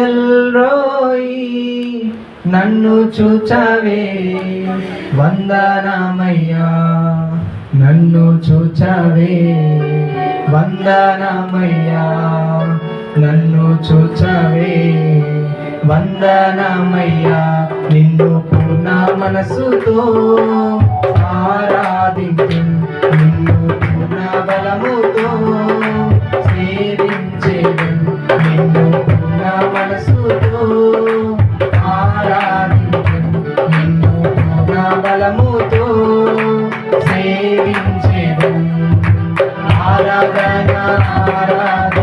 El Roi నన్ను చూచావే వందనమయ్యా, నన్ను చూచావే వందనమయ్యా, నన్ను చూచావే వందనమయ్యా. నిన్ను పూర్ణ మనసుతో ఆరాధించు, నిన్ను పూర్ణ బలముతో సేవించేదు, నిన్ను పూర్ణ మనసుతో ఆరాధించు, నిన్ను పూర్ణ బలముతో సేవించేదు. ఆరాధన ఆరాధన